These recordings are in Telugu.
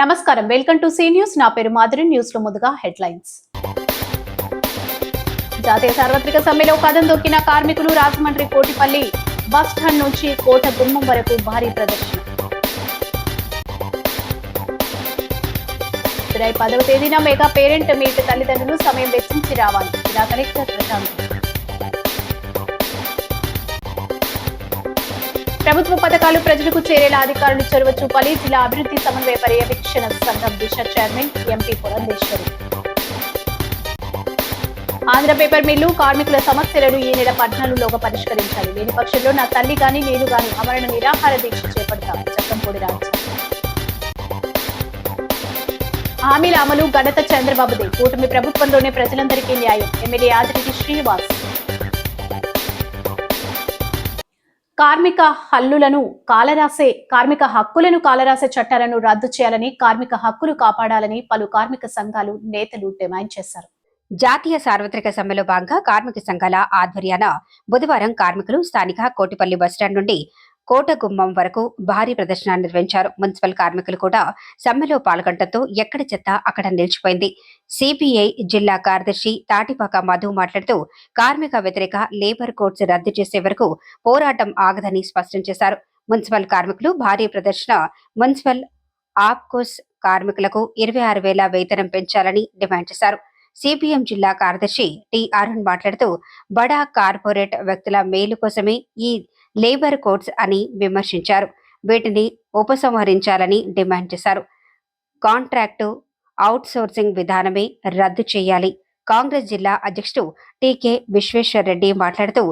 నమస్కారం, వెల్కమ్ టు సి న్యూస్. నా పేరు మాధురి. న్యూస్ లో ముందుగా హెడ్లైన్స్. జాతీయ సార్వత్రిక సమ్మెలో కదం దొక్కిన కార్మికులు. రాజమండ్రి కోటిపల్లి బస్ స్టాండ్ నుంచి కోట గుమ్మం వరకు భారీ ప్రదర్శన. జూలై 10వ తేదీన మెగా పేరెంట్ మీట్. తల్లిదండ్రులు సమయం వెచ్చించి రావాలి. జిల్లా కలెక్టర్ ప్రశాంత్. ప్రభుత్వ పథకాలు ప్రజలకు చేరేలా అధికారులు చొరవ చూపాలి. జిల్లా అభివృద్ధి సమన్వయ పర్యవేక్షణ సంఘం Disha chairman MP Purandeswari. Andhra paper mill కార్మికుల సమస్యలను ఈ నెల 14లోగా పరిష్కరించాలి. లేని పక్షంలో నా తల్లి గాని నేను గాని అమరణ నిరాహార దీక్ష చేపడతాం. చక్కంపూడి రాజు. హామీల అమలు ఘనత చంద్రబాబుదే. కూటమి ప్రభుత్వంలోనే ప్రజలందరికీ న్యాయం. ఎమ్మెల్యే ఆదిరెడ్డి శ్రీనివాస్. కార్మిక హక్కులను కాలరాసే చట్టాలను రద్దు చేయాలని, కార్మిక హక్కులు కాపాడాలని పలు కార్మిక సంఘాలు నేతలు డిమాండ్ చేశారు. జాతీయ సార్వత్రిక సమ్మెలో భాగంగా కార్మిక సంఘాల ఆధ్వర్యాన బుధవారం కార్మికులు స్థానిక కోటిపల్లి బస్టాండ్ నుండి కోటగుమ్మం వరకు భారీ ప్రదర్శన నిర్వహించారు. మున్సిపల్ కార్మికులు కూడా సమ్మెలో పాల్గొనడంతో ఎక్కడి చెత్త అక్కడ నిలిచిపోయింది. సిపిఐ జిల్లా కార్యదర్శి తాటిపాక మధు మాట్లాడుతూ కార్మిక వ్యతిరేక లేబర్ కోడ్స్ రద్దు చేసే వరకు పోరాటం ఆగదని స్పష్టం చేశారు. మున్సిపల్ కార్మికులు భారీ ప్రదర్శన మున్సిపల్ ఆప్కోస్ కార్మికులకు 26,000 వేతనం పెంచాలని డిమాండ్ చేశారు. సిపిఎం జిల్లా కార్యదర్శి టి అరుణ్ మాట్లాడుతూ బడా కార్పొరేట్ వ్యక్తుల మేలు కోసమే ఈ లేబర్ కోడ్స్ అని విమర్శించారు. వీటిని ఉపసంహరించాలని డిమాండ్ చేశారు. కాంట్రాక్టు అవుట్ సోర్సింగ్ విధానమే రద్దు చేయాలి. కాంగ్రెస్ జిల్లా అధ్యక్షుడు టికే విశ్వేశ్వర్ రెడ్డి మాట్లాడుతూ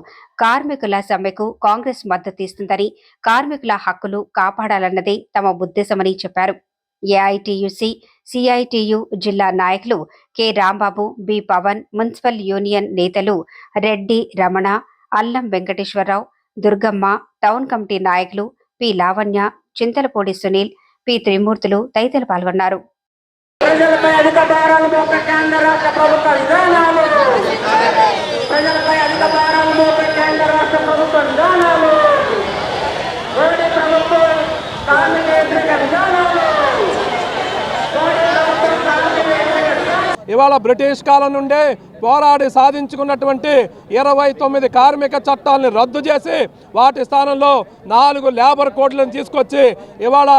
కార్మికుల సమ్మెకు కాంగ్రెస్ మద్దతు ఇస్తుందని, కార్మికుల హక్కులు కాపాడాలన్నదే తమ ఉద్దేశమని చెప్పారు. ఏఐటియుసి, సిఐటియు జిల్లా నాయకులు K Rambabu, B Pavan, municipal union నేతలు రెడ్డి రమణ, అల్లం వెంకటేశ్వరరావు, దుర్గమ్మ, టౌన్ కమిటీ నాయకులు పి లావణ్య, చింతలపూడి సునీల్, పి త్రిమూర్తులు తదితరులు పాల్గొన్నారు. ప్రజలపై అధిక భారాలు మోపే కేంద్ర రాష్ట్ర ప్రభుత్వ విధానాలు, ప్రజలపై అధిక భారాలు మోపే కేంద్ర రాష్ట్ర ప్రభుత్వ విధానాలు, మోడీ ప్రభుత్వం కార్మిక వ్యతిరేక విధానాలు. ఇవాళ బ్రిటిష్ కాలం నుండే పోరాడి సాధించుకున్నటువంటి 29 కార్మిక చట్టాలను రద్దు చేసి వాటి స్థానంలో 4 లేబర్ కోడ్లను తీసుకొచ్చి ఇవాళ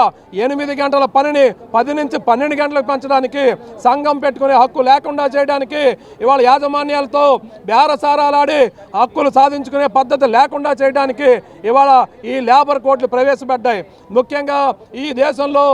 8 గంటల పనిని 10 నుంచి 12 గంటలకు పెంచడానికి, సంఘం పెట్టుకునే హక్కు లేకుండా చేయడానికి, ఇవాళ యాజమాన్యాలతో బేరసారాలాడి హక్కులు సాధించుకునే పద్ధతి లేకుండా చేయడానికి ఇవాళ ఈ లేబర్ కోడ్లు ప్రవేశపెట్టాయి. ముఖ్యంగా ఈ దేశంలో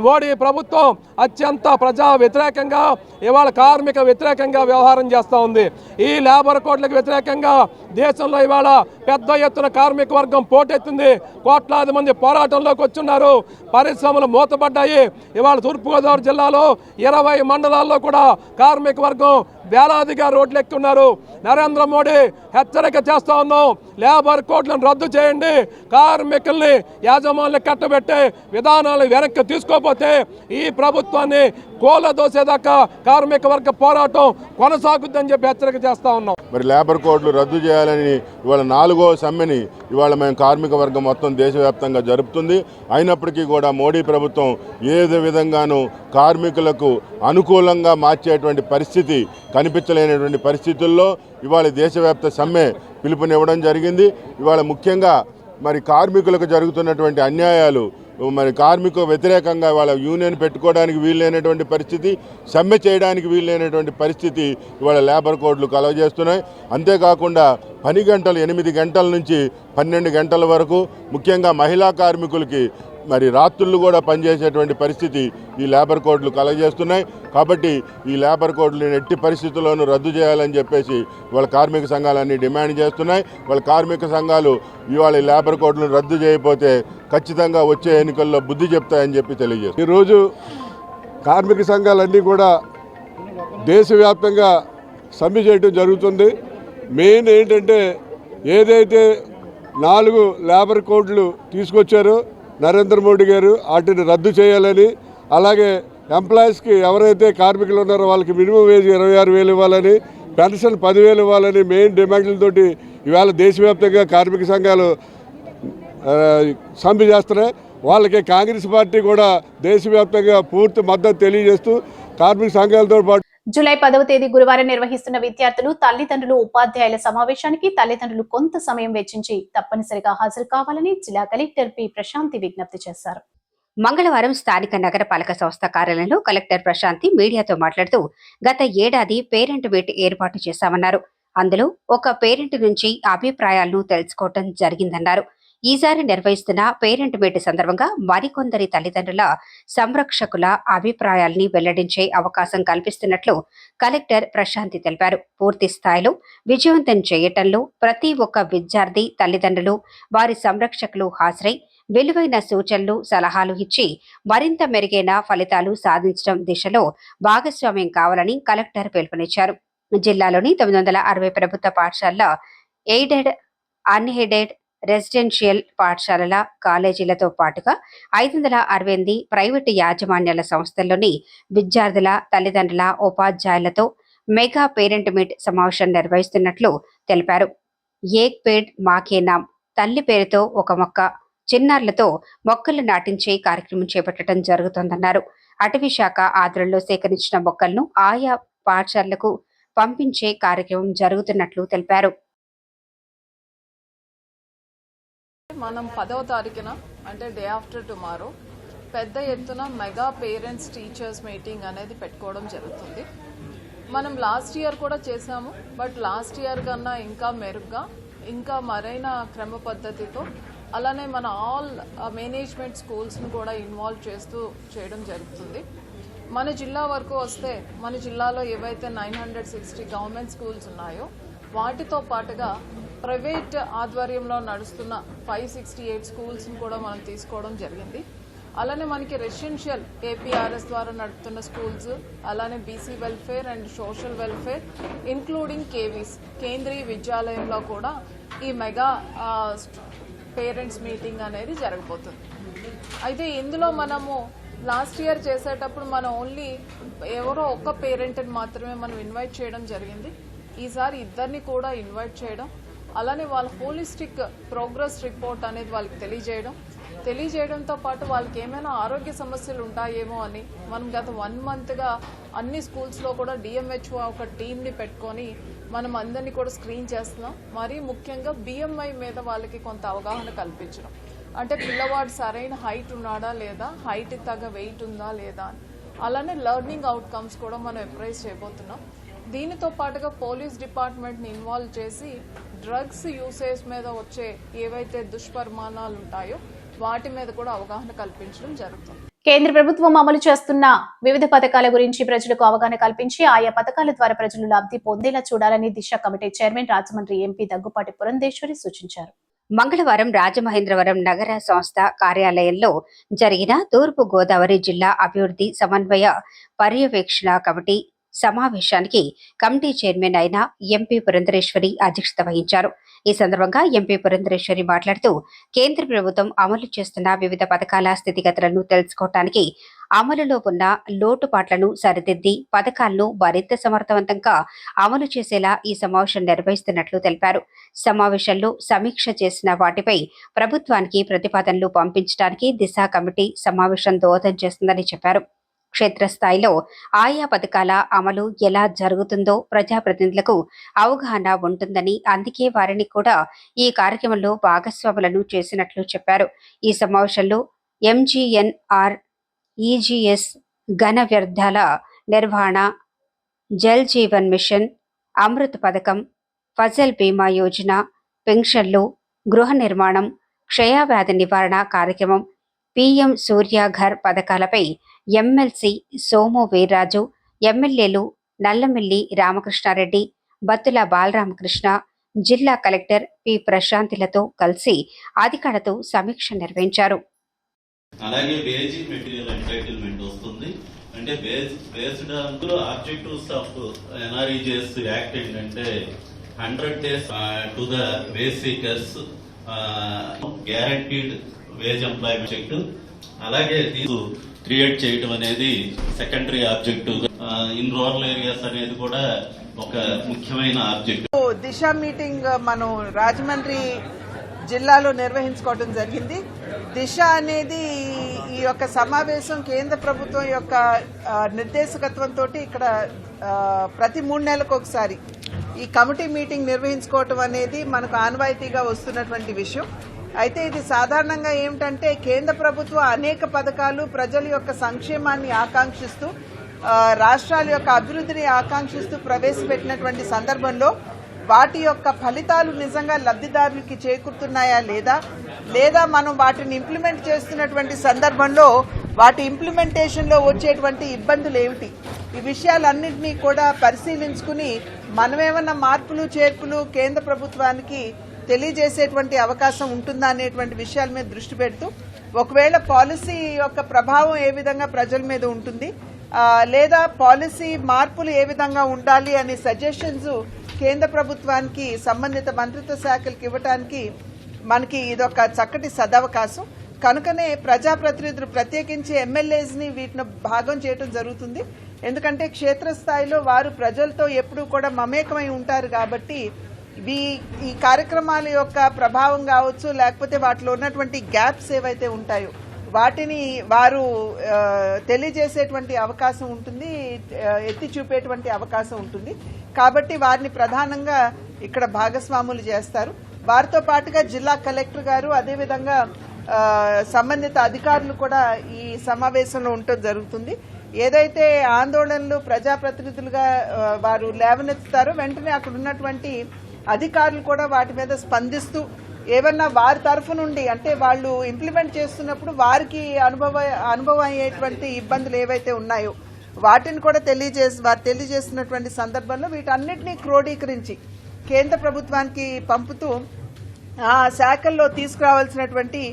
మోడీ ప్రభుత్వం అత్యంత ప్రజా వ్యతిరేకంగా, ఇవాళ కార్మిక వ్యతిరేకంగా వ్యవహారం చేస్తూ ఉంది. ఈ లేబర్ కోడ్లకు వ్యతిరేకంగా దేశంలో ఇవాళ పెద్ద ఎత్తున కార్మిక వర్గం పోటెత్తింది. కోట్లాది మంది పోరాటంలోకి వచ్చున్నారు. పరిశ్రమలు మూతపడ్డాయి. ఇవాళ తూర్పుగోదావరి జిల్లాలో 20 మండలాల్లో కూడా కార్మిక వర్గం వేలాదిగా రోడ్లెక్కున్నారు. నరేంద్ర మోడీ హెచ్చరిక చేస్తా ఉన్నాం, లేబర్ కోడ్లను రద్దు చేయండి. కార్మికుల్ని యాజమాన్యులు కట్టబెట్టే విధానాలు వెనక్కి తీసుకోకపోతే ఈ ప్రభుత్వాన్ని కూలదోసేదాకా కార్మిక వర్గ పోరాటం కొనసాగుద్దని చెప్పి హెచ్చరిక చేస్తా ఉన్నాం. మరి లేబర్ కోడ్లు రద్దు చేయాలని ఇవాళ 4వ సమ్మెని ఇవాళ మేము కార్మిక వర్గం మొత్తం దేశవ్యాప్తంగా జరుపుతుంది. అయినప్పటికీ కూడా మోడీ ప్రభుత్వం ఏదో విధంగానూ కార్మికులకు అనుకూలంగా మార్చేటువంటి పరిస్థితి కనిపించలేనటువంటి పరిస్థితుల్లో ఇవాళ దేశవ్యాప్త సమ్మె పిలుపునివ్వడం జరిగింది. ఇవాళ ముఖ్యంగా మరి కార్మికులకు జరుగుతున్నటువంటి అన్యాయాలు, మరి కార్మిక వ్యతిరేకంగా వాళ్ళ యూనియన్ పెట్టుకోవడానికి వీల్లేనటువంటి పరిస్థితి, సమ్మె చేయడానికి వీల్లేనటువంటి పరిస్థితి ఇవాళ లేబర్ కోడ్లు కలగజేస్తున్నాయి. అంతేకాకుండా పని గంటలు 8 గంటల నుంచి 12 గంటల వరకు, ముఖ్యంగా మహిళా కార్మికులకి మరి రాత్రులు కూడా పనిచేసేటువంటి పరిస్థితి ఈ లేబర్ కోడ్లు కలగజేస్తున్నాయి. కాబట్టి ఈ లేబర్ కోడ్లను ఎట్టి పరిస్థితుల్లోనూ రద్దు చేయాలని చెప్పేసి వాళ్ళ కార్మిక సంఘాలన్నీ డిమాండ్ చేస్తున్నాయి. వాళ్ళ కార్మిక సంఘాలు ఇవాళ ఈ లేబర్ కోడ్లను రద్దు చేయకపోతే ఖచ్చితంగా వచ్చే ఎన్నికల్లో బుద్ధి చెప్తాయని చెప్పి తెలియజేస్తారు. ఈరోజు కార్మిక సంఘాలన్నీ కూడా దేశవ్యాప్తంగా సమ్మె చేయడం జరుగుతుంది. మెయిన్ ఏంటంటే ఏదైతే 4 లేబర్ కోడ్లు తీసుకొచ్చారో నరేంద్ర మోడీ గారు వాటిని రద్దు చేయాలని, అలాగే ఎంప్లాయీస్కి ఎవరైతే కార్మికులు ఉన్నారో వాళ్ళకి మినిమం వేజ్ 26,000 ఇవ్వాలని, పెన్షన్ 10,000 ఇవ్వాలని మెయిన్ డిమాండ్లతోటి ఇవాళ దేశవ్యాప్తంగా కార్మిక సంఘాలు సమ్మె చేస్తున్నాయి. వాళ్ళకి కాంగ్రెస్ పార్టీ కూడా దేశవ్యాప్తంగా పూర్తి మద్దతు తెలియజేస్తూ కార్మిక సంఘాలతో పాటు జూలై 10వ తేదీ గురువారం నిర్వహిస్తున్న విద్యార్థులు, తల్లిదండ్రులు, ఉపాధ్యాయుల సమావేశానికి తల్లిదండ్రులు కొంత సమయం వెచ్చించి తప్పనిసరిగా హాజరు కావాలని జిల్లా కలెక్టర్ పి ప్రశాంతి విజ్ఞప్తి చేశారు. మంగళవారం స్థానిక నగరపాలక సంస్థ కార్యాలయంలో కలెక్టర్ ప్రశాంతి మీడియాతో మాట్లాడుతూ గత ఏడాది పేరెంట్ మీట్ ఏర్పాటు చేశామన్నారు. అందులో ఒక పేరెంట్ నుంచి అభిప్రాయాలను తెలుసుకోవటం జరిగిందన్నారు. ఈసారి నిర్వహిస్తున్న పేరెంట్ మీట్ సందర్భంగా మరికొందరి తల్లిదండ్రుల సంరక్షకుల అభిప్రాయాల్ని వెల్లడించే అవకాశం కల్పిస్తున్నట్లు కలెక్టర్ ప్రశాంతి తెలిపారు. పూర్తి స్థాయిలో విజయవంతం చేయటంలో ప్రతి ఒక్క విద్యార్థి తల్లిదండ్రులు, వారి సంరక్షకులు హాజరై విలువైన సూచనలు, సలహాలు ఇచ్చి మరింత మెరుగైన ఫలితాలు సాధించడం దిశలో భాగస్వామ్యం కావాలని కలెక్టర్ పిలుపునిచ్చారు. జిల్లాలోని 960 ప్రభుత్వ పాఠశాలల, ఎయిడెడ్, అన్ఎయిడెడ్, రెసిడెన్షియల్ పాఠశాలల, కాలేజీలతో పాటుగా 568 ప్రైవేటు యాజమాన్యాల సంస్థల్లోని విద్యార్థుల, తల్లిదండ్రుల, ఉపాధ్యాయులతో మెగా పేరెంట్ మీట్ సమావేశం నిర్వహిస్తున్నట్లు తెలిపారు. ఏక్ పేడ్ మాకే నామ్, తల్లి పేరుతో ఒక మొక్క, చిన్నారులతో మొక్కలు నాటించే కార్యక్రమం చేపట్టడం జరుగుతోందన్నారు. అటవీ శాఖ ఆధ్వర్యంలో సేకరించిన మొక్కలను ఆయా పాఠశాలలకు పంపించే కార్యక్రమం జరుగుతున్నట్లు తెలిపారు. మనం 10వ తారీఖున అంటే డే ఆఫ్టర్ టుమారో పెద్ద ఎత్తున మెగా పేరెంట్స్ టీచర్స్ మీటింగ్ అనేది పెట్టుకోవడం జరుగుతుంది. మనం లాస్ట్ ఇయర్ కూడా చేసాము, బట్ లాస్ట్ ఇయర్ కన్నా ఇంకా మెరుగ్గా, ఇంకా మరైన క్రమ పద్ధతితో, అలానే మన ఆల్ మేనేజ్మెంట్ స్కూల్స్ను కూడా ఇన్వాల్వ్ చేస్తూ చేయడం జరుగుతుంది. మన జిల్లా వరకు వస్తే మన జిల్లాలో ఏవైతే 960 గవర్నమెంట్ స్కూల్స్ ఉన్నాయో వాటితో పాటుగా ప్రైవేట్ ఆధ్వర్యంలో నడుస్తున్న 568 స్కూల్స్ని కూడా మనం తీసుకోవడం జరిగింది. అలానే మనకి రెసిడెన్షియల్ ఏపీఆర్ఎస్ ద్వారా నడుపుతున్న స్కూల్స్, అలానే BC welfare and social welfare including KV's, కేంద్రీయ విద్యాలయంలో కూడా ఈ మెగా పేరెంట్స్ మీటింగ్ అనేది జరగబోతుంది. అయితే ఇందులో మనము లాస్ట్ ఇయర్ చేసేటప్పుడు మనం ఓన్లీ ఎవరో ఒక్క పేరెంట్ని మాత్రమే మనం ఇన్వైట్ చేయడం జరిగింది. ఈసారి ఇద్దరిని కూడా ఇన్వైట్ చేయడం, అలానే వాళ్ళ హోలిస్టిక్ ప్రోగ్రెస్ రిపోర్ట్ అనేది వాళ్ళకి తెలియజేయడంతో పాటు వాళ్ళకి ఏమైనా ఆరోగ్య సమస్యలు ఉంటాయేమో అని మనం గత 1 మంత్గా అన్ని స్కూల్స్లో కూడా డిఎంహెచ్ఓ ఒక టీంని పెట్టుకొని మనం అందరినీ కూడా స్క్రీన్ చేస్తున్నాం. మరీ ముఖ్యంగా బిఎంఐ మీద వాళ్ళకి కొంత అవగాహన కల్పించడం, అంటే పిల్లవాడు సరైన హైట్ ఉన్నాడా లేదా, హైట్ తగ్గ వెయిట్ ఉందా లేదా అని. అలానే లెర్నింగ్ అవుట్కమ్స్ కూడా మనం అప్రైజ్ చేయబోతున్నాం. దీనితో పాటుగా పోలీస్ డిపార్ట్మెంట్ని ఇన్వాల్వ్ చేసి డ్రగ్స్ యూసేజ్ మీద వచ్చే ఏవైతే దుష్పరిమాణాలు ఉంటాయో వాటి మీద కూడా అవగాహన కల్పించడం జరుగుతుంది. కేంద్ర ప్రభుత్వం అమలు చేస్తున్న వివిధ పథకాల గురించి ప్రజలకు అవగాహన కల్పించి ఆయా పథకాల ద్వారా ప్రజలు లబ్ధి పొందేలా చూడాలని Disha committee chairman Rajahmundry MP Daggubati Purandeswari సూచించారు. మంగళవారం రాజమహేంద్రవరం నగర సంస్థ కార్యాలయంలో జరిగిన తూర్పు గోదావరి జిల్లా అభివృద్ధి సమన్వయ పర్యవేక్షణ కమిటీ సమావేశానికి కమిటీ చైర్మన్ అయిన ఎంపీ పురంధరేశ్వరి అధ్యక్షత వహించారు. ఈ సందర్భంగా ఎంపీ పురంధరేశ్వరి మాట్లాడుతూ కేంద్ర ప్రభుత్వం అమలు చేస్తున్న వివిధ పథకాల స్థితిగతులను తెలుసుకోవటానికి, అమలులో ఉన్న లోటుపాట్లను సరిదిద్ది పథకాలను మరింత సమర్థవంతంగా అమలు చేసేలా ఈ సమావేశం నిర్వహిస్తున్నట్లు తెలిపారు. సమావేశంలో సమీక్ష చేసిన వాటిపై ప్రభుత్వానికి ప్రతిపాదనలు పంపించడానికి దిశ కమిటీ సమావేశం దోహదం చేస్తుందని చెప్పారు. క్షేత్రస్థాయిలో ఆయా పథకాల అమలు ఎలా జరుగుతుందో ప్రజాప్రతినిధులకు అవగాహన ఉంటుందని, అందుకే వారిని కూడా ఈ కార్యక్రమంలో భాగస్వాములను చేసినట్లు చెప్పారు. ఈ సమావేశంలో ఎంజీఎన్ఆర్, ఈజీఎస్, ఘన వ్యర్థాల నిర్వహణ, జల్ జీవన్ మిషన్, అమృత్ పథకం, ఫసల్ బీమా యోజన, పెన్షన్లు, గృహ నిర్మాణం, క్షయవ్యాధి నివారణ కార్యక్రమం, పీఎం సూర్యాఘర్ పథకాలపై ఎమ్మెల్సీ సోము వీర్రాజు, ఎమ్మెల్యేలు నల్లమిల్లి రామకృష్ణారెడ్డి, బత్తుల బాలరామకృష్ణ, జిల్లా కలెక్టర్ పి ప్రశాంతిలతో కలిసి అధికారులతో సమీక్ష నిర్వహించారు. అలాగే బేసిక్ మెటీరియల్ ఎంటైటిల్మెంట్ వస్తుంది. అంటే బేస్డ్ అందులో ఆబ్జెక్టివ్స్ ఆఫ్ ఎన్ఆర్ఈజీఎస్ యాక్ట్ ఏంటంటే 100 days to the wage seekers, guaranteed wage employment check, అలాగే క్రియేట్ చేయడం అనేది secondary objective. In rural areas అనేది కూడా ఒక ముఖ్యమైన ఆబ్జెక్టివ్. దిశ మీటింగ్ మనం రాజమండ్రి జిల్లాలో నిర్వహించుకోవడం జరిగింది. దిశ అనేది ఈ యొక్క సమావేశం కేంద్ర ప్రభుత్వం యొక్క నిర్దేశకత్వంతో ఇక్కడ ప్రతి 3 నెలలకు ఒకసారి ఈ కమిటీ మీటింగ్ నిర్వహించుకోవటం అనేది మనకు ఆనవాయితీగా వస్తున్నటువంటి విషయం. అయితే ఇది సాధారణంగా ఏమిటంటే కేంద్ర ప్రభుత్వం అనేక పథకాలు ప్రజల యొక్క సంక్షేమాన్ని ఆకాంక్షిస్తూ రాష్ట్రాల యొక్క అభివృద్ధిని ఆకాంక్షిస్తూ ప్రవేశపెట్టినటువంటి సందర్భంలో వాటి యొక్క ఫలితాలు నిజంగా లబ్ధిదారులకి చేకూరుతున్నాయా లేదా మనం వాటిని ఇంప్లిమెంట్ చేస్తున్నటువంటి సందర్భంలో వాటి ఇంప్లిమెంటేషన్లో వచ్చేటువంటి ఇబ్బందులు ఏమిటి, ఈ విషయాలన్నింటినీ కూడా పరిశీలించుకుని మనమేమన్నా మార్పులు చేర్పులు కేంద్ర ప్రభుత్వానికి తెలియజేసేటువంటి అవకాశం ఉంటుందా అనేటువంటి విషయాల మీద దృష్టి పెడుతూ ఒకవేళ పాలసీ యొక్క ప్రభావం ఏ విధంగా ప్రజల మీద ఉంటుంది లేదా పాలసీ మార్పులు ఏ విధంగా ఉండాలి అనే సజెషన్స్ కేంద్ర ప్రభుత్వానికి సంబంధిత మంత్రిత్వ శాఖలకు ఇవ్వడానికి మనకి ఇదొక చక్కటి సదవకాశం. కనుకనే ప్రజాప్రతినిధులు ప్రత్యేకించి ఎమ్మెల్యేస్ని వీటిని భాగం చేయడం జరుగుతుంది. ఎందుకంటే క్షేత్రస్థాయిలో వారు ప్రజలతో ఎప్పుడూ కూడా మమేకమై ఉంటారు కాబట్టి ఈ కార్యక్రమాల యొక్క ప్రభావం కావచ్చు లేకపోతే వాటిలో ఉన్నటువంటి గ్యాప్స్ ఏవైతే ఉంటాయో వాటిని వారు తెలియజేసేటువంటి అవకాశం ఉంటుంది, ఎత్తి చూపేటువంటి అవకాశం ఉంటుంది. కాబట్టి వారిని ప్రధానంగా ఇక్కడ భాగస్వాములు చేస్తారు. వారితో పాటుగా జిల్లా కలెక్టర్ గారు అదేవిధంగా సంబంధిత అధికారులు కూడా ఈ సమావేశంలో ఉండటం జరుగుతుంది. ఏదైతే ఆందోళనలు ప్రజాప్రతినిధులుగా వారు లేవనెత్తుతారో వెంటనే అక్కడ ఉన్నటువంటి అధికారులు కూడా వాటి మీద స్పందిస్తూ ఏమన్నా వారి తరఫు నుండి అంటే వాళ్ళు ఇంప్లిమెంట్ చేస్తున్నప్పుడు వారికి అనుభవం అయ్యేటువంటి ఇబ్బందులు ఏవైతే ఉన్నాయో వాటిని కూడా వారు తెలియజేస్తున్నటువంటి సందర్భంలో వీటన్నిటినీ క్రోడీకరించి కేంద్ర ప్రభుత్వానికి పంపుతూ ఆ శాఖల్లో తీసుకురావాల్సినటువంటి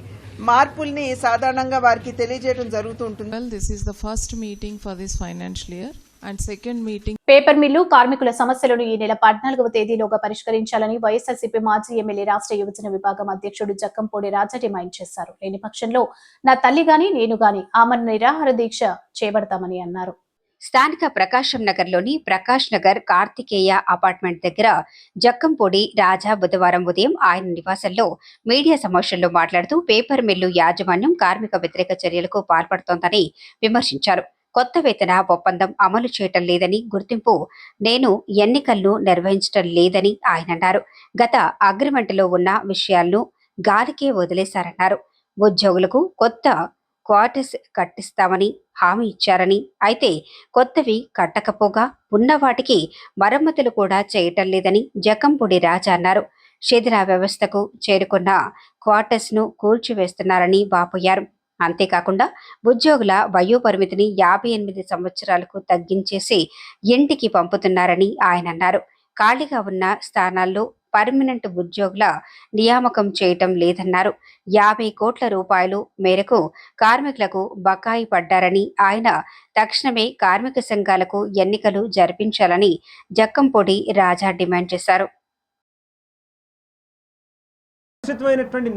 మార్పుల్ని సాధారణంగా వారికి తెలియజేయడం జరుగుతూ ఉంటుంది. This is the first meeting for this financial year and second meeting. Paper mill కార్మికుల సమస్యలను ఈ నెల 14వ తేదీలోగా పరిష్కరించాలని వైఎస్ఆర్సీపీ మాజీ ఎమ్మెల్యే రాష్ట్ర యువజన విభాగం అధ్యక్షుడు జక్కంపూడి రాజా డిమాండ్ చేశారు. లేని పక్షంలో నా తల్లి గాని నేను గాని ఆమెను నిరాహార దీక్ష చేపడతామని అన్నారు. స్థానిక ప్రకాశం నగర్లోని ప్రకాష్ నగర్ కార్తికేయ అపార్ట్మెంట్ దగ్గర జక్కంపూడి రాజా బుధవారం ఉదయం ఆయన నివాసంలో మీడియా సమావేశంలో మాట్లాడుతూ పేపర్ మిల్లు యాజమాన్యం కార్మిక వ్యతిరేక చర్యలకు పాల్పడుతోందని విమర్శించారు. కొత్త వేతన ఒప్పందం అమలు చేయటం లేదని గుర్తింపు నేను ఎన్నికలను నిర్వహించడం లేదని ఆయన అన్నారు. గత అగ్రిమెంట్లో ఉన్న విషయాలను గాలికే వదిలేశారన్నారు. ఉద్యోగులకు కొత్త క్వార్టర్స్ కట్టిస్తామని హామీ ఇచ్చారని, అయితే కొత్తవి కట్టకపోగా ఉన్న వాటికి మరమ్మతులు కూడా చేయటం లేదని జక్కంపూడి రాజా అన్నారు. శిథిల వ్యవస్థకు చేరుకున్న క్వార్టర్స్ ను కూల్చివేస్తున్నారని వాపోయారు. అంతేకాకుండా ఉద్యోగుల వయోపరిమితిని 58 సంవత్సరాలకు తగ్గించేసి ఇంటికి పంపుతున్నారని ఆయన అన్నారు. ఖాళీగా ఉన్న స్థానాల్లో పర్మనెంట్ ఉద్యోగుల నియామకం చేయటం లేదన్నారు. 50 కోట్ల రూపాయలు మేరకు కార్మికులకు బకాయి పడ్డారని ఆయన తక్షణమే కార్మిక సంఘాలకు ఎన్నికలు జరిపించాలని జక్కంపూడి రాజా డిమాండ్ చేశారు.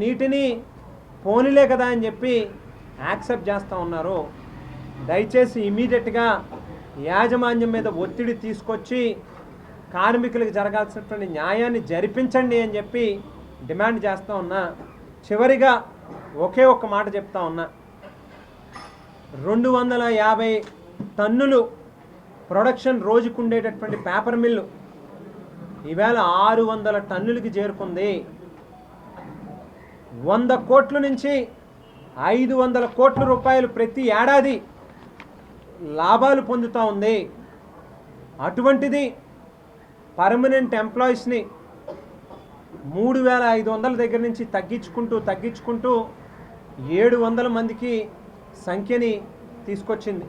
నీటిని పోనీలే కదా అని చెప్పి యాక్సెప్ట్ చేస్తూ ఉన్నారు. దయచేసి ఇమీడియట్గా యాజమాన్యం మీద ఒత్తిడి తీసుకొచ్చి కార్మికులకు జరగాల్సినటువంటి న్యాయాన్ని జరిపించండి అని చెప్పి డిమాండ్ చేస్తూ ఉన్నా. చివరిగా ఒకే ఒక్క మాట చెప్తా ఉన్నా, 250 టన్నులు ప్రొడక్షన్ రోజుకు ఉండేటటువంటి పేపర్ మిల్లు ఈవేళ 600 టన్నులకి చేరుకుంది. 100 కోట్ల నుంచి 500 కోట్ల రూపాయలు ప్రతి ఏడాది లాభాలు పొందుతూ ఉంది. అటువంటిది పర్మనెంట్ ఎంప్లాయీస్ని 3500 దగ్గర నుంచి తగ్గించుకుంటూ 700 మందికి సంఖ్యని తీసుకొచ్చింది.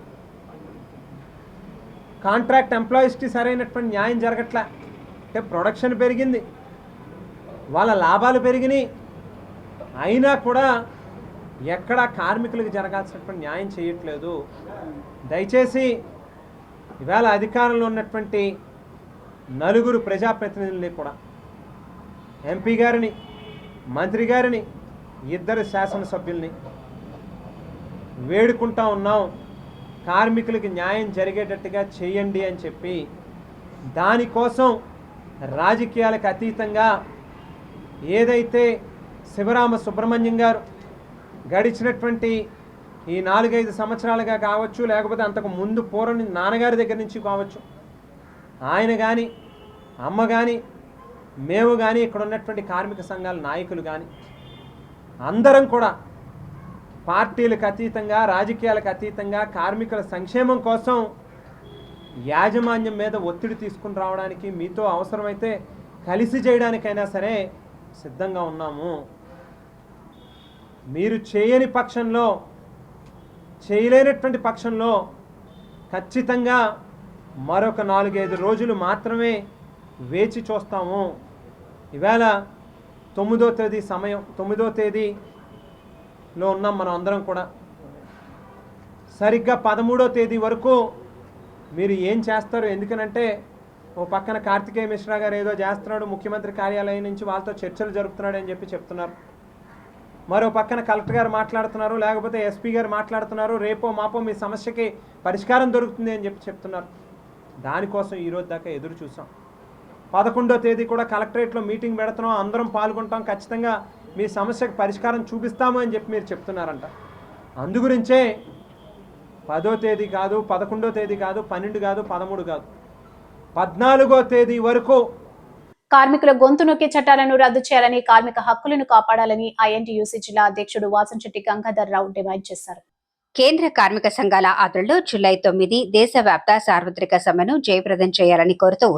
కాంట్రాక్ట్ ఎంప్లాయీస్కి సరైనటువంటి న్యాయం జరగట్లా. అంటే ప్రొడక్షన్ పెరిగింది, వాళ్ళ లాభాలు పెరిగినాయి, అయినా కూడా ఎక్కడా కార్మికులకు జరగాల్సినటువంటి న్యాయం చేయట్లేదు. దయచేసి ఇవాళ అధికారంలో ఉన్నటువంటి 4 ప్రజాప్రతినిధుల్ని కూడా, ఎంపీ గారిని, మంత్రి గారిని, 2 శాసనసభ్యుల్ని వేడుకుంటా ఉన్నాం, కార్మికులకి న్యాయం జరిగేటట్టుగా చేయండి అని చెప్పి. దానికోసం రాజకీయాలకు అతీతంగా ఏదైతే శివరామ సుబ్రహ్మణ్యం గారు గడిచినటువంటి ఈ 4-5 సంవత్సరాలుగా కావచ్చు, లేకపోతే అంతకు ముందు పూర్వం నాన్నగారి దగ్గర నుంచి కావచ్చు, ఆయన కానీ అమ్మ కానీ మేము కానీ ఇక్కడ ఉన్నటువంటి కార్మిక సంఘాల నాయకులు కానీ అందరం కూడా పార్టీలకు అతీతంగా, రాజకీయాలకు అతీతంగా కార్మికుల సంక్షేమం కోసం యాజమాన్యం మీద ఒత్తిడి తీసుకుని రావడానికి, మీతో అవసరమైతే కలిసి చేయడానికైనా సరే సిద్ధంగా ఉన్నాము. మీరు చేయని పక్షంలో, చేయలేనటువంటి పక్షంలో ఖచ్చితంగా మరొక 4-5 రోజులు మాత్రమే వేచి చూస్తాము. ఇవాళ 9వ తేదీ సమయం, 9వ తేదీలో ఉన్నాం మనం అందరం కూడా. సరిగ్గా 13వ తేదీ వరకు మీరు ఏం చేస్తారు? ఎందుకనంటే ఓ పక్కన కార్తికేయ మిశ్రా గారు ఏదో చేస్తున్నాడు, ముఖ్యమంత్రి కార్యాలయం నుంచి వాళ్ళతో చర్చలు జరుపుతున్నాడు అని చెప్పి చెప్తున్నారు. మరో పక్కన కలెక్టర్ గారు మాట్లాడుతున్నారు, లేకపోతే ఎస్పీ గారు మాట్లాడుతున్నారు, రేపో మాపో మీ సమస్యకి పరిష్కారం దొరుకుతుంది అని చెప్పి చెప్తున్నారు. దానికోసం ఈరోజు దాకా ఎదురు చూసాం. 11వ తేదీ కూడా కలెక్టరేట్లో మీటింగ్ పెడుతున్నాం, అందరం పాల్గొంటాం, ఖచ్చితంగా మీ సమస్యకు పరిష్కారం చూపిస్తాము అని చెప్పి మీరు చెప్తున్నారంట. అందుగురించే 10వ తేదీ కాదు, 11వ తేదీ కాదు, 12 కాదు, 13 కాదు, 14వ తేదీ వరకు కార్మికుల గొంతు నొక్కే చట్టాలను రద్దు చేయాలని, కార్మిక హక్కులను కాపాడాలని ఐఎన్టీయూసీ జిల్లా అధ్యక్షుడు వాసంశెట్టి గంగాధర్ రావు డిమాండ్ చేశారు. కేంద్ర కార్మిక సంఘాల ఆధ్వర్యంలో జూలై 9 దేశవ్యాప్త సార్వత్రిక సమ్మెను జయప్రదం చేయాలని కోరుతూ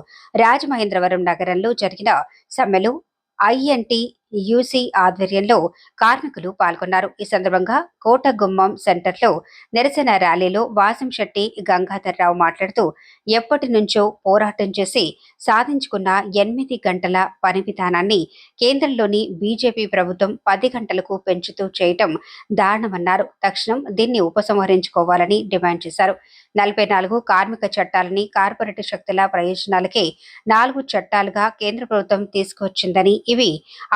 రాజమహేంద్రవరం నగరంలో జరిగిన సమ్మెలో ఐఎన్టీయూసీ ఆధ్వర్యంలో కార్మికులు పాల్గొన్నారు. ఈ సందర్భంగా కోటగుమ్మం సెంటర్లో నిరసన ర్యాలీలో వాసంశెట్టి గంగాధర్ రావు మాట్లాడుతూ, ఎప్పటి నుంచో పోరాటం చేసి సాధించుకున్న 8 గంటల పని విధానాన్ని కేంద్రంలోని బీజేపీ ప్రభుత్వం 10 గంటలకు పెంచుతూ చేయటం దారుణమన్నారు. తక్షణం దీన్ని ఉపసంహరించుకోవాలని డిమాండ్ చేశారు. 44 కార్మిక చట్టాలని కార్పొరేట్ శక్తుల ప్రయోజనాలకే 4 చట్టాలుగా కేంద్ర ప్రభుత్వం తీసుకొచ్చిందని, ఇవి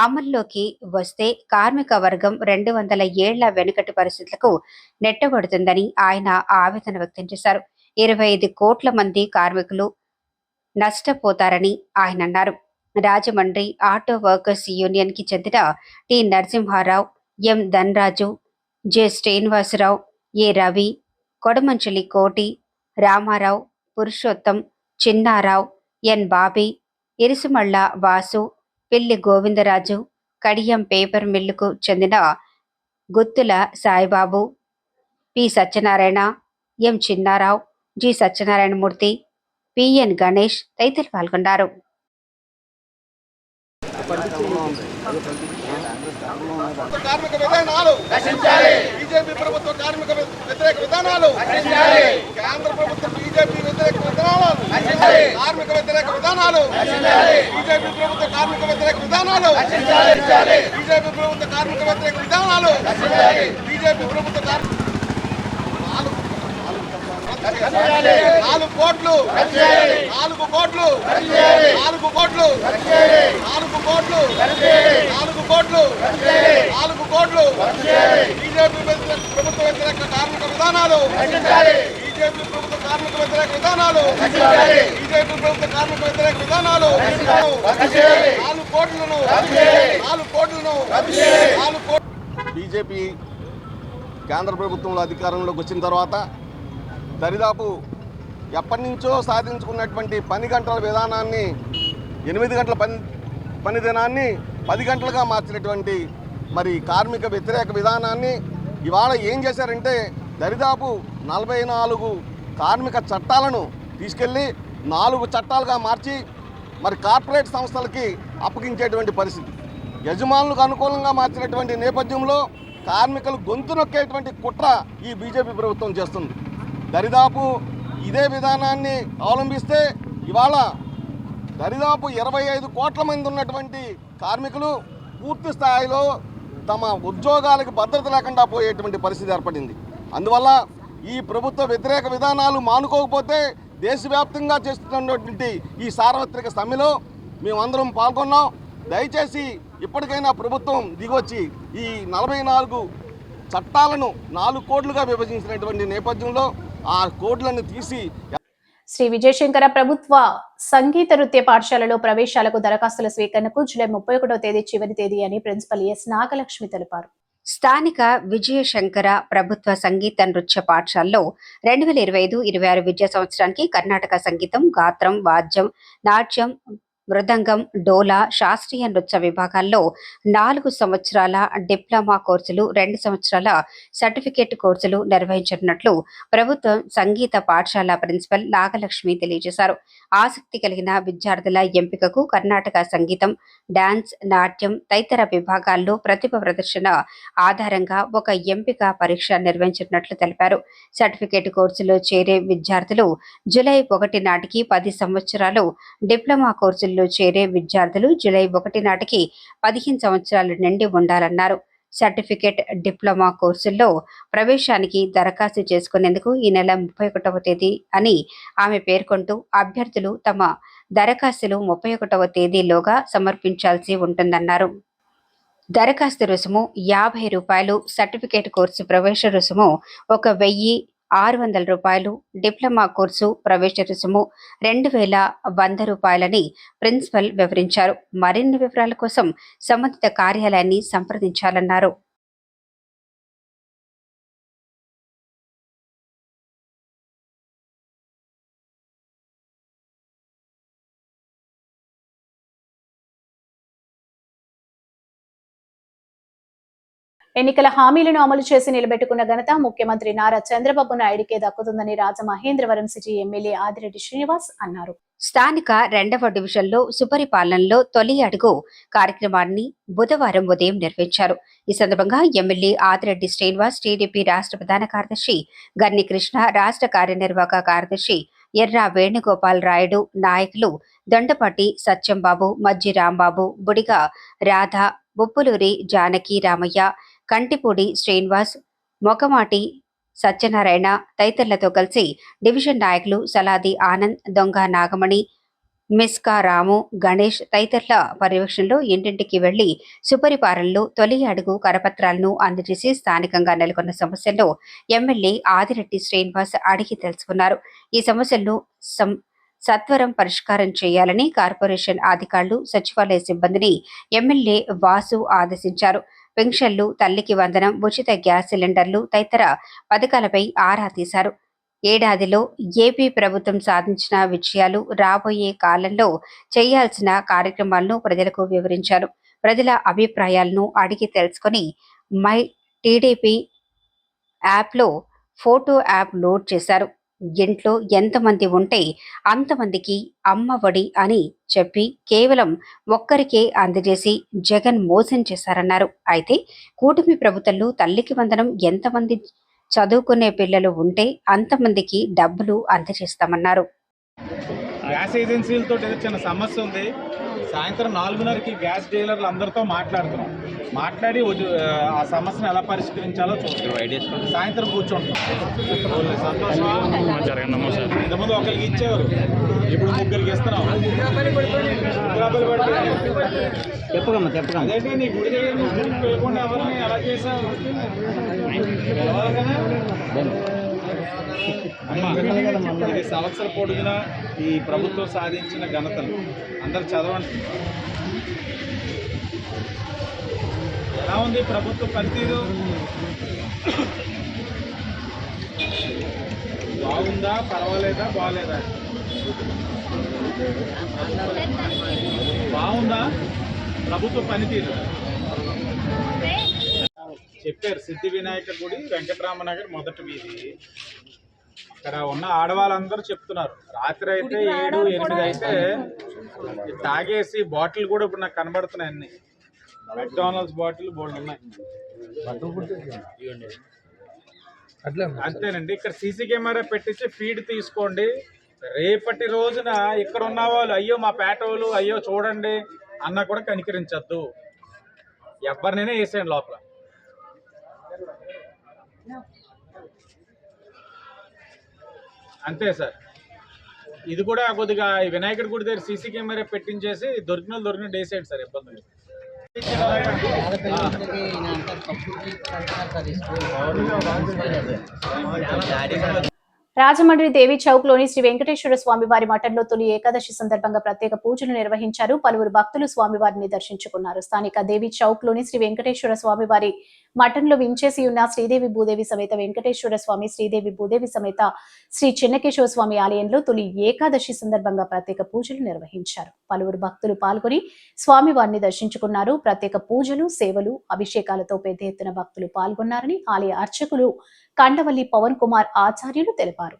అమల్లోకి వస్తే కార్మిక వర్గం 200 ఏళ్ల వెనుకటి పరిస్థితులకు నెట్టబడుతుందని ఆయన ఆవేదన వ్యక్తం చేశారు. 25 కోట్ల మంది కార్మికులు నష్టపోతారని ఆయన అన్నారు. రాజమండ్రి ఆటో వర్కర్స్ యూనియన్ కి చెందిన టి నరసింహారావు, ఎం ధనరాజు, జె శ్రీనివాసరావు, ఏ రవి, కొడమంచిలి కోటి, రామారావు, పురుషోత్తం, చిన్నారావు, ఎన్ బాబీ, ఇరుసుమళ్ళ వాసు, పిల్లి గోవిందరాజు, కడియం పేపర్ మిల్లుకు చెందిన గుత్తుల సాయిబాబు, పి సత్యనారాయణ, ఎం చిన్నారావు, జి సత్యనారాయణమూర్తి, పిఎన్ గణేష్ తదితరులు పాల్గొన్నారు. కార్మిక విధానాలు రక్షించాలి. బీజేపీ ప్రభుత్వ కార్మిక వ్యతిరేక విధానాలు రక్షించాలి. కేంద్ర ప్రభుత్వ బీజేపీ వ్యతిరేక విధానాలు రక్షించాలి. కార్మిక వ్యతిరేక విధానాలు రక్షించాలి. బీజేపీ ప్రభుత్వ కార్మిక వ్యతిరేక విధానాలు రక్షించాలి. బీజేపీ ప్రభుత్వ కార్మిక వ్యతిరేక విధానాలు రక్షించాలి. బీజేపీ ప్రభుత్వ 4 కోట్లు 4 కోట్లు 4 కోట్లు 4 కోట్లు 4 కోట్లు 4 కోట్లు బీజేపీ ప్రభుత్వ వ్యతిరేక కార్మిక విధానాలు బీజేపీ ప్రభుత్వ కార్మిక వ్యతిరేక విధానాలు బీజేపీ ప్రభుత్వ కార్మిక వ్యతిరేక విధానాలు 4 కోట్లను 4 కోట్లను 4 కోట్లు. బీజేపీ కేంద్ర ప్రభుత్వంలో అధికారంలోకి వచ్చిన తర్వాత దరిదాపు ఎప్పటి నుంచో సాధించుకున్నటువంటి 10 గంటల విధానాన్ని 8 గంటల పని దినాన్ని 10 గంటలుగా మార్చినటువంటి మరి కార్మిక వ్యతిరేక విధానాన్ని ఇవాళ ఏం చేశారంటే దరిదాపు 44 కార్మిక చట్టాలను తీసుకెళ్ళి 4 చట్టాలుగా మార్చి మరి కార్పొరేట్ సంస్థలకి అప్పగించేటువంటి పరిస్థితి. యజమానులకు అనుకూలంగా మార్చినటువంటి నేపథ్యంలో కార్మికులు గొంతు నొక్కేటువంటి కుట్ర ఈ బీజేపీ ప్రభుత్వం చేస్తుంది. దరిదాపు ఇదే విధానాన్ని అవలంబిస్తే ఇవాళ దరిదాపు 25 కోట్ల మంది ఉన్నటువంటి కార్మికులు పూర్తి స్థాయిలో తమ ఉద్యోగాలకు భద్రత లేకుండా పోయేటువంటి పరిస్థితి ఏర్పడింది. అందువల్ల ఈ ప్రభుత్వ వ్యతిరేక విధానాలు మానుకోకపోతే దేశవ్యాప్తంగా చేస్తున్నటువంటి ఈ సార్వత్రిక సమ్మెలో మేమందరం పాల్గొన్నాం. దయచేసి ఇప్పటికైనా ప్రభుత్వం దిగొచ్చి ఈ 44 చట్టాలను 4 కోట్లుగా విభజించినటువంటి నేపథ్యంలో ఆ కోడ్లను తీసి శ్రీ విజయశంకర ప్రభుత్వ సంగీత నృత్య పాఠశాలలో ప్రవేశాలకు దరఖాస్తుల స్వీకరణకు జూలై 31వ తేదీ చివరి తేదీ అని ప్రిన్సిపల్ ఎస్ నాగలక్ష్మి తెలిపారు. స్థానిక విజయశంకర ప్రభుత్వ సంగీత నృత్య పాఠశాలలో 2025-26 విద్యా సంవత్సరానికి కర్ణాటక సంగీతం, గాత్రం, వాద్యం, నాట్యం, మృదంగం, డోలా, శాస్త్రీయ నృత్య విభాగాల్లో 4 సంవత్సరాల డిప్లొమా కోర్సులు, 2 సంవత్సరాల సర్టిఫికేట్ కోర్సులు నిర్వహించనున్నట్లు ప్రభుత్వం సంగీత పాఠశాల ప్రిన్సిపల్ నాగలక్ష్మి తెలియజేశారు. ఆసక్తి కలిగిన విద్యార్థుల ఎంపికకు కర్ణాటక సంగీతం, డాన్స్, నాట్యం తదితర విభాగాల్లో ప్రతిభ ప్రదర్శన ఆధారంగా ఒక ఎంపిక పరీక్ష నిర్వహించినట్లు తెలిపారు. సర్టిఫికేట్ కోర్సులో చేరే విద్యార్థులు జూలై 1 నాటికి 10 సంవత్సరాలు, డిప్లొమా కోర్సుల్లో చేరే విద్యార్థులు జూలై 1 నాటికి 15 సంవత్సరాలు నిండి ఉండాలన్నారు. సర్టిఫికేట్, డిప్లొమా కోర్సుల్లో ప్రవేశానికి దరఖాస్తు చేసుకునేందుకు ఈ నెల 31వ తేదీ అని ఆమె పేర్కొంటూ అభ్యర్థులు తమ దరఖాస్తులు 31వ తేదీలోగా సమర్పించాల్సి ఉంటుందన్నారు. దరఖాస్తు రుసుము 50 రూపాయలు, సర్టిఫికేట్ కోర్సు ప్రవేశ రుసుము 1,600 రూపాయలు, డిప్లొమా కోర్సు ప్రవేశ రుసుము 2,100 రూపాయలని ప్రిన్సిపల్ వివరించారు. మరిన్ని వివరాల కోసం సంబంధిత కార్యాలయాన్ని సంప్రదించాలన్నారు. ఎన్నికల హామీలను అమలు చేసి నిలబెట్టుకున్న ఘనత ముఖ్యమంత్రి నారా చంద్రబాబు నాయుడికే దక్కుతుందని రాజమహేంద్రవరం సిటీ ఎమ్మెల్యే ఆదిరెడ్డి శ్రీనివాస్ అన్నారు. స్థానిక 2వ డివిజన్లో సుపరిపాలనలో తొలి అడుగు కార్యక్రమాన్ని బుధవారం ఉదయం నిర్వహించారు. ఈ సందర్భంగా ఎమ్మెల్యే ఆదిరెడ్డి శ్రీనివాస్, టీడీపీ రాష్ట్ర ప్రధాన కార్యదర్శి గన్ని కృష్ణ, రాష్ట్ర కార్యనిర్వాహక కార్యదర్శి ఎర్ర వేణుగోపాల్ రాయుడు, నాయకులు దొండపాటి సత్యంబాబు, మజ్జి రాంబాబు, బుడిగ రాధ, బుప్పులూరి జానకి రామయ్య, కంటిపూడి శ్రీనివాస్, మొకమాటి సత్యనారాయణ తదితరులతో కలిసి డివిజన్ నాయకులు సలాది ఆనంద్, దొంగ నాగమణి, మిస్కా రాము, గణేష్ తదితరుల పర్యవేక్షణలో ఇంటింటికి వెళ్లి సుపరిపాలనలో తొలి అడుగు కరపత్రాలను అందజేసి స్థానికంగా నెలకొన్న సమస్యల్లో ఎమ్మెల్యే ఆదిరెడ్డి శ్రీనివాస్ అడిగి తెలుసుకున్నారు. ఈ సమస్యలను సత్వరం పరిష్కారం చేయాలని కార్పొరేషన్ అధికారులు, సచివాలయ సిబ్బందిని ఎమ్మెల్యే వాసు ఆదేశించారు. పెన్షన్లు, తల్లికి వందనం, ఉచిత గ్యాస్ సిలిండర్లు తదితర పథకాలపై ఆరా తీశారు. ఏడాదిలో ఏపీ ప్రభుత్వం సాధించిన విజయాలు, రాబోయే కాలంలో చేయాల్సిన కార్యక్రమాలను ప్రజలకు వివరించారు. ప్రజల అభిప్రాయాలను అడిగి తెలుసుకుని మై టీడీపీ యాప్లో ఫోటో యాప్ లోడ్ చేశారు. ఇంట్లో ఎంతమంది ఉంటే అంతమందికి అమ్మఒడి అని చెప్పి కేవలం ఒక్కరికే అందజేసి జగన్ మోసం చేశారన్నారు. అయితే కూటమి ప్రభుత్వంలో తల్లికి వందనం ఎంతమంది చదువుకునే పిల్లలు ఉంటే అంతమందికి డబ్బులు అందజేస్తామన్నారు. గ్యాస్ ఏజెన్సీలతో ఏదో చిన్న సమస్య ఉంది. సాయంత్రం 4:30కి గ్యాస్ డీలర్లు అందరితో మాట్లాడి ఆ సమస్యను ఎలా పరిష్కరించాలో చూస్తాం. సాయంత్రం కూర్చుంటాం. సంతోషం. ఇంతకుముందు ఒకరికి ఇచ్చేవారు, ఇప్పుడు 3కి ఇస్తున్నాం. అదేంటి నీ గుడి దగ్గర నువ్వు వెళ్ళకుండా ఎవరిని ఎలా చేసావు? ఇది సంవత్సర పొడుగున ఈ ప్రభుత్వం సాధించిన ఘనతలు అందరు చదవండి. ఎలా ఉంది ప్రభుత్వ పనితీరు? బాగుందా, పర్వాలేదా, బాగాలేదా? బాగుందా ప్రభుత్వ పనితీరు? చెప్పారు. సిద్ధి వినాయక గుడి, వెంకటరామనగర్ మొదటి వీధి. ఇక్కడ ఉన్న ఆడవాళ్ళందరూ చెప్తున్నారు, రాత్రి అయితే 7, 8 అయితే తాగేసి బాటిల్ కూడా ఇప్పుడు నాకు కనబడుతున్నాయి. అన్ని మెక్డానల్డ్స్ బాటిల్ బోర్డు ఉన్నాయి. అంతేనండి. ఇక్కడ సీసీ కెమెరా పెట్టించి ఫీడ్ తీసుకోండి. రేపటి రోజున ఇక్కడ ఉన్న వాళ్ళు అయ్యో మా పేట వాళ్ళు అయ్యో చూడండి అన్నా కూడా కనికరించద్దు. ఎవరినైనా వేసేయండి లోపల. అంతే సార్. ఇది కూడా కొద్దిగా వినాయకుడి గుడి దగ్గర సీసీ కెమెరా పెట్టించేసి దొరికిన వేసేయండి సార్. ఇబ్బంది రాజమండ్రి దేవి చౌక్ లోని శ్రీ వెంకటేశ్వర స్వామి వారి మఠంలో తొలి ఏకాదశి సందర్భంగా ప్రత్యేక పూజలు నిర్వహించారు. పలువురు భక్తులు స్వామివారిని దర్శించుకున్నారు. స్థానిక దేవి చౌక్ లోని శ్రీ వెంకటేశ్వర స్వామి వారి మఠంలో వించేసి ఉన్న శ్రీదేవి భూదేవి సమేత వెంకటేశ్వర స్వామి, శ్రీదేవి భూదేవి సమేత శ్రీ చెన్నకేశవ స్వామి ఆలయంలో తొలి ఏకాదశి సందర్భంగా ప్రత్యేక పూజలు నిర్వహించారు. పలువురు భక్తులు పాల్గొని స్వామివారిని దర్శించుకున్నారు. ప్రత్యేక పూజలు, సేవలు, అభిషేకాలతో పెద్ద ఎత్తున భక్తులు పాల్గొన్నారని ఆలయ అర్చకులు కండవల్లి పవన్ కుమార్ ఆచార్యులు తెలిపారు.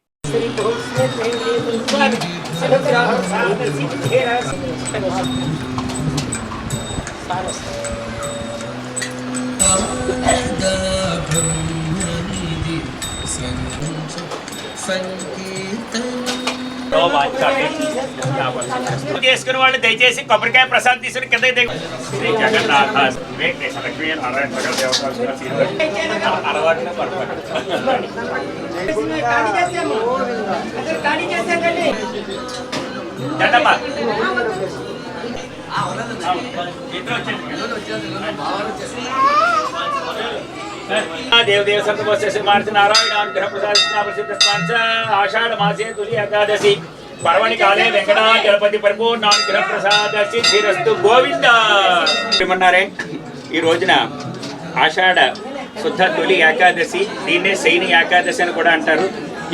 చేసుకునే వాళ్ళు దయచేసి కొబ్బరికాయ ప్రసాదం తీసుకుని కింద శ్రీ జగన్నాథ లక్ష్మీ నారాయణ సకల देवदेव संतोषे मार्च नारायण अनुग्रह प्रसाद आषाढ़ मासे तुली एकादशी पर्वणि काले वेंकटाचलपति परिपूर्णानुग्रह प्रसाद सिद्धिरस्तु गोविंद ఏమన్నారే ఈ రోజున ఆషాఢ శుద్ధ తొలి ఏకాదశి, దీన్నే శయని ఏకాదశి అని కూడా అంటారు.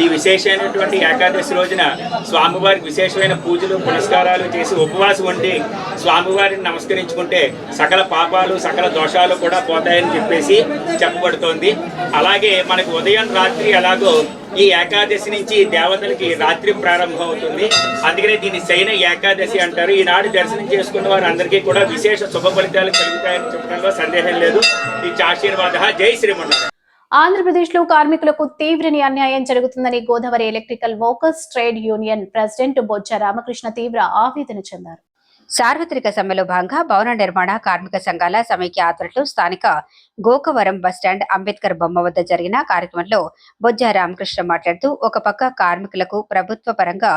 ఈ విశేషమైనటువంటి ఏకాదశి రోజున స్వామివారికి విశేషమైన పూజలు పునస్కారాలు చేసి ఉపవాసం ఉండి స్వామివారిని నమస్కరించుకుంటే సకల పాపాలు సకల దోషాలు కూడా పోతాయని చెప్పేసి చెప్పబడుతోంది. అలాగే మనకు ఉదయం రాత్రి ఎలాగో ఈ ఏకాదశి నుంచి దేవతలకి రాత్రి ప్రారంభం అవుతుంది. అందుకనే దీన్ని శయన ఏకాదశి అంటారు. ఈనాడు దర్శనం చేసుకున్న వారు అందరికీ కూడా విశేష శుభ ఫలితాలు కలుగుతాయని చెప్పడంలో సందేహం లేదు. ఈ ఆశీర్వాద జై శ్రీమన్నారాయణ. ఆంధ్రప్రదేశ్ లో కార్మికులకు తీవ్ర అన్యాయం జరుగుతుందని Godavari electrical workers trade union president Bojja Ramakrishna తీవ్ర ఆవేదన చెందారు. సార్వత్రిక సమ్మెలో భాగంగా భవన నిర్మాణ కార్మిక సంఘాల సమైక్య ఆధ్వర్యంలో స్థానిక గోకవరం బస్టాండ్ అంబేద్కర్ బొమ్మ వద్ద జరిగిన కార్యక్రమంలో బొజ్జ రామకృష్ణ మాట్లాడుతూ ఒక పక్క కార్మికులకు ప్రభుత్వ పరంగా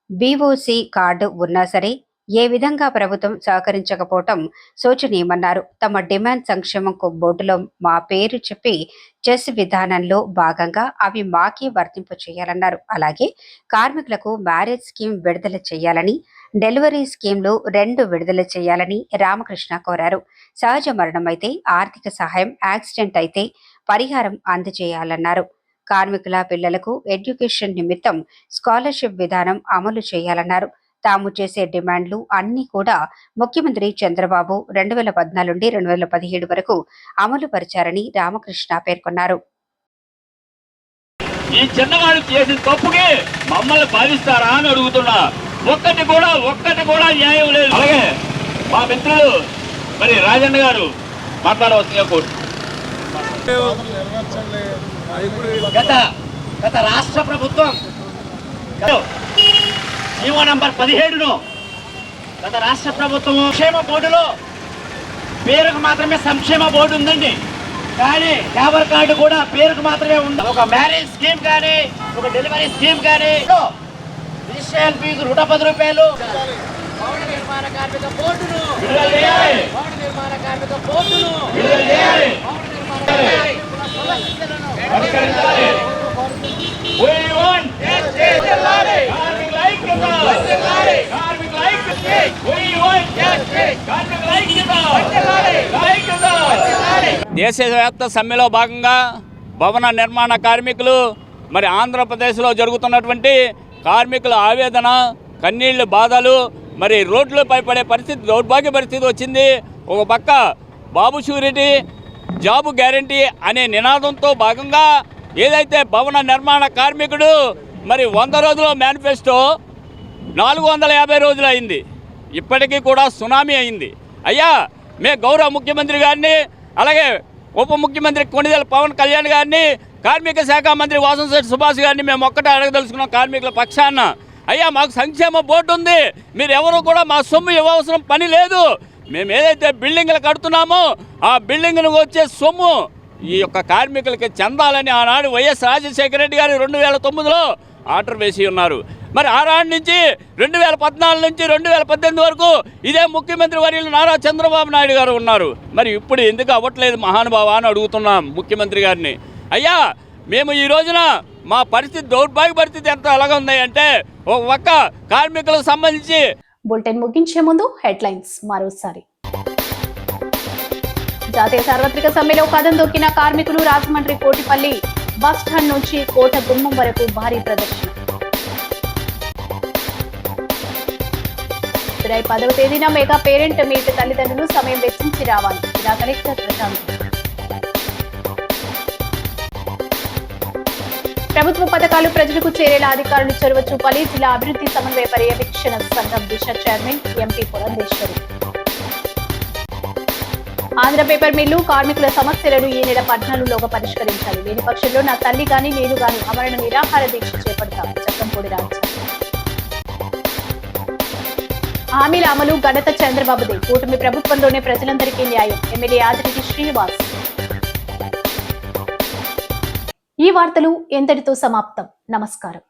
బీఓసీ కార్డు ఉన్నా సరే ఏ విధంగా ప్రభుత్వం సహకరించకపోవటం శోచనీయమన్నారు. తమ డిమాండ్ సంక్షేమం బోర్డులో మా పేరు చెప్పి చెస్ విధానంలో భాగంగా అవి మాకే వర్తింపు చేయాలన్నారు. అలాగే కార్మికులకు మ్యారేజ్ స్కీమ్ విడుదల చేయాలని, డెలివరీ స్కీమ్లు 2 విడుదల చేయాలని రామకృష్ణ కోరారు. సహజ మరణం అయితే ఆర్థిక సహాయం, యాక్సిడెంట్ అయితే పరిహారం అందజేయాలన్నారు. కార్మికుల పిల్లలకు ఎడ్యుకేషన్ నిమిత్తం స్కాలర్షిప్ విధానం అమలు చేయాలన్నారు. తాము చేసే డిమాండ్లు అన్ని కూడా ముఖ్యమంత్రి చంద్రబాబు 2014 నుండి 2017 వరకు అమలు పరిచారని రామకృష్ణ పేర్కొన్నారు. ఈ చిన్నవాడు చేసిన తప్పుకి మమ్మల్ని భావిస్తారా అని అడుగుతున్నా. ఒక్కటి కూడా న్యాయం లేదు. అలాగే మా మిత్రులు మరి రాజన్న గారు మాట్లాడవలసిందిగా కోరు. గత రాష్ట్ర ప్రభుత్వం జీవో నంబర్ 17ను గత రాష్ట్ర ప్రభుత్వం సంక్షేమ బోర్డులో పేరుకు మాత్రమే సంక్షేమ బోర్డు ఉందండి, కానీ లేబర్ కార్డు కూడా పేరుకు మాత్రమే ఉంది. ఒక మ్యారేజ్ స్కీమ్ కానీ ఒక డెలివరీ స్కీమ్ కానీ రిజిస్ట్రేషన్ ఫీజు 110 రూపాయలు. భవన నిర్మాణ కార్మిక బోర్డును విడుదల చేయాలి. భవన నిర్మాణ కార్మిక బోర్డును విడుదల చేయాలి. భవన నిర్మాణ సమస్యలను పరిష్కరించాలి. We want justice. కార్మికుల ఐక్యత. కార్మికుల ఐక్యత. We want justice. కార్మికుల ఐక్యత. దేశవ్యాప్త సమ్మెలో భాగంగా భవన నిర్మాణ కార్మికులు మరి ఆంధ్రప్రదేశ్లో జరుగుతున్నటువంటి కార్మికుల ఆవేదన, కన్నీళ్లు, బాధలు, మరి రోడ్లపై పడే పరిస్థితి, దౌర్భాగ్య పరిస్థితి వచ్చింది. ఒక పక్క బాబు షూరిటీ, జాబు గ్యారంటీ అనే నినాదంతో భాగంగా ఏదైతే భవన నిర్మాణ కార్మికుడు మరి 100 రోజుల మేనిఫెస్టో 450 రోజులు అయింది. ఇప్పటికీ కూడా సునామీ అయింది. అయ్యా, మేము గౌరవ ముఖ్యమంత్రి గారిని, అలాగే ఉప ముఖ్యమంత్రి కొణిదెల పవన్ కళ్యాణ్ గారిని, కార్మిక శాఖ మంత్రి వాసంశెట్టి సుభాష్ గారిని మేము ఒక్కటే అడగదలుచుకున్నాం కార్మికుల పక్షాన. అయ్యా, మాకు సంక్షేమ బోర్డు ఉంది, మీరు ఎవరు కూడా మా సొమ్ము ఇవ్వవలసిన పని లేదు. మేము ఏదైతే బిల్డింగ్లు కడుతున్నామో ఆ బిల్డింగ్లకు వచ్చే సొమ్ము ఈ యొక్క కార్మికులకి చెందాలని ఆనాడు వైఎస్ రాజశేఖర రెడ్డి గారు 2009లో ఆర్డర్ వేసి ఉన్నారు. మరి ఆనాటి నుంచి 2014 నుంచి 2018 వరకు ఇదే ముఖ్యమంత్రి వర్యులు నారా చంద్రబాబు నాయుడు గారు ఉన్నారు. మరి ఇప్పుడు ఎందుకు అవ్వట్లేదు మహానుభావ అని అడుగుతున్నాం ముఖ్యమంత్రి గారిని. అయ్యా, మేము ఈ రోజున మా పరిస్థితి దౌర్భాగ్య పరిస్థితి ఎంత ఎలాగ ఉన్నాయంటే ఒక పక్క కార్మికులకు సంబంధించి. బులెటిన్ ముగించే ముందు హెడ్లైన్స్ మరోసారి. జాతీయ సార్వత్రిక సమ్మెలో కదం దొక్కిన కార్మికులు. రాజమండ్రి కోటిపల్లి బస్టాండ్ నుంచి కోట గుమ్మం వరకు భారీ ప్రదర్శన. జూలై 10వ తేదీన మెగా పేరెంట్ మీట్. తల్లిదండ్రులు సమయం వెచ్చించి రావాలి. జిల్లా కలెక్టర్ ప్రశాంత్. ప్రభుత్వ పథకాలు ప్రజలకు చేరేలా అధికారులు చొరవ చూపాలి. జిల్లా అభివృద్ధి సమన్వయ పర్యవేక్షణ సంఘం Disha chairman MP Purandeswari. Andhra paper mill కార్మికుల సమస్యలను ఈ నెల 14లోగా పరిష్కరించాలి. లేని పక్షంలో నా తల్లి గాని నేను గాని అమరణ నిరాహార దీక్ష చేపడతాం. జక్కంపూడి రాజా. హామీల అమలు ఘనత చంద్రబాబుదే. కూటమి ప్రభుత్వంలోనే ప్రజలందరికీ న్యాయం. ఎమ్మెల్యే ఆదిరెడ్డి శ్రీనివాస్. ఈ వార్తలు ఎంతటితో సమాప్తం. నమస్కారం.